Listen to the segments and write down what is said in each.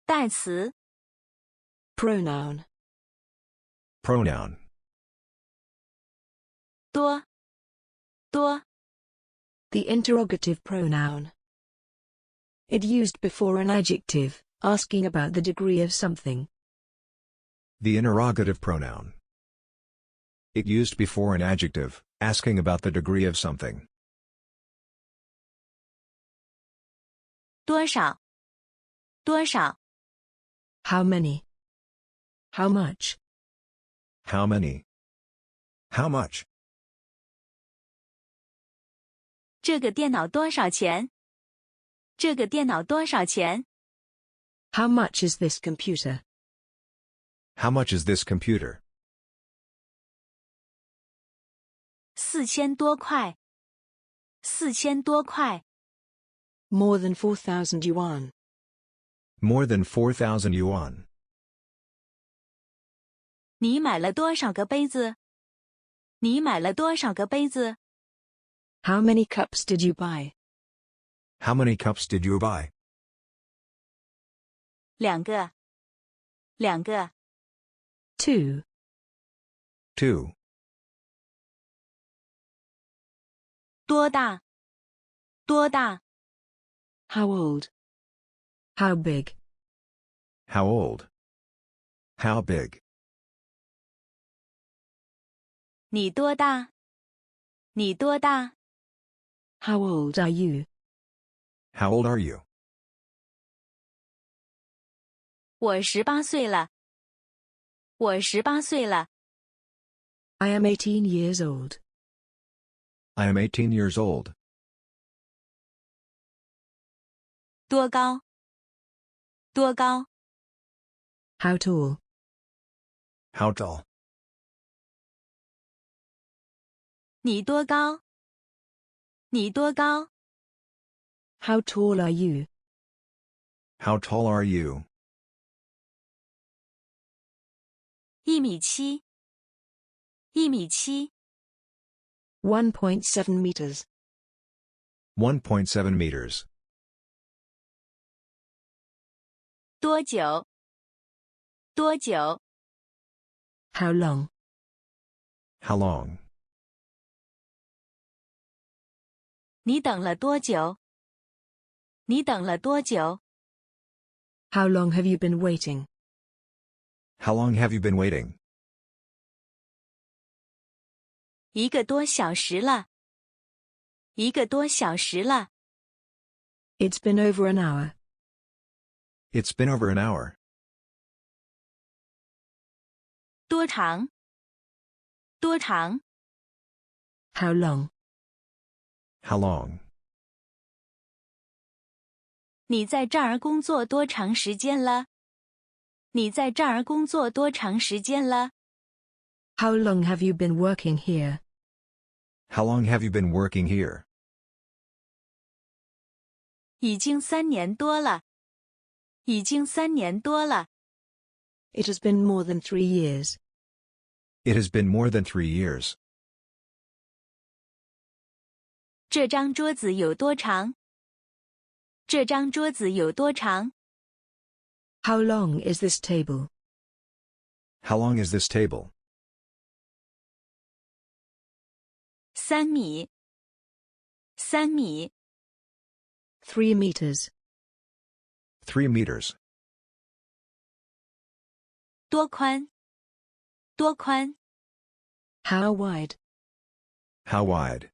代词 Pronoun. Pronoun. 多多 The interrogative pronoun. It used before an adjective, asking about the degree of something. The interrogative pronoun. It used before an adjective, asking about the degree of something. 多少多少 How many? How much? How many? How much? 这个电脑多少钱？这个电脑多少钱？ How much is this computer? How much is this computer? 4000多块4000多块 More than 4,000 yuan. More than 4,000 yuan. 你买了多少个杯子？你买了多少个杯子？ How many cups did you buy? How many cups did you buy? 两个两个 Two. 2. 多大多大 How old? How big? How old? How big? 你多大你多大 How old are you? How old are you? 我18岁了我18岁了 I am 18 years old. I am 18 years old. 多高多高 How tall? How tall? 你多高你多高 How tall are you? How tall are you? 1.7米1.7米 1.7 meters. 1.7 meters. 多久多久 How long? How long? 你等了多久你等了多久 How long have you been waiting? How long have you been waiting? 1个多小时了1个多小时了 It's been over an hour. It's been over an hour. 多长多长 How long? How long? 你在这儿工作多长时间了你在这儿工作多长时间了 How long have you been working here? How long have you been working here? 已经3年多了已经3年多了 It has been more than 3 years. It has been more than 3 years. 这张桌子有多长这张桌子有多长 How long is this table? How long is this table? 3米3米 3 meters. 3 meters. 多宽多宽 How wide? How wide?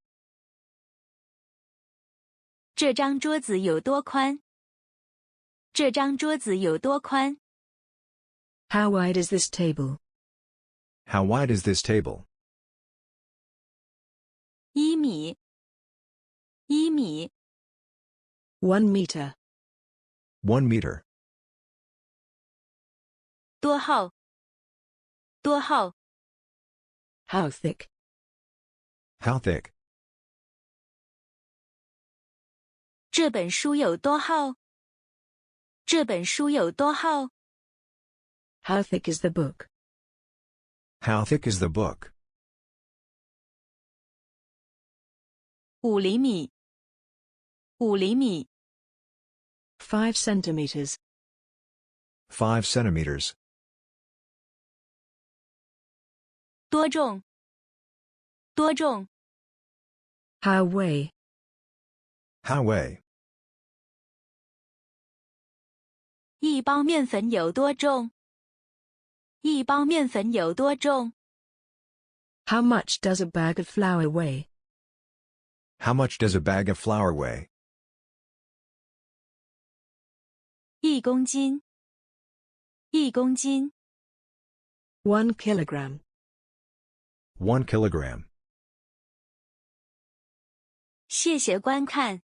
这张桌子有多宽这张桌子有多宽 How wide is this table? How wide is this table? 1米1米 1 meter. 1 meter. 多厚多厚 How thick? How thick? 这本书有多厚这本书有多厚 How thick is the book? How thick is the book? 5厘米5厘米 5 centimeters. 5 centimeters. 多重？多重？ How weigh? How weigh? 一包面粉有多重？一包面粉有多重？ How much does a bag of flour weigh? How much does a bag of flour weigh? 一公斤。一公斤。 1 kilogram. 1 kilogram. 谢谢观看。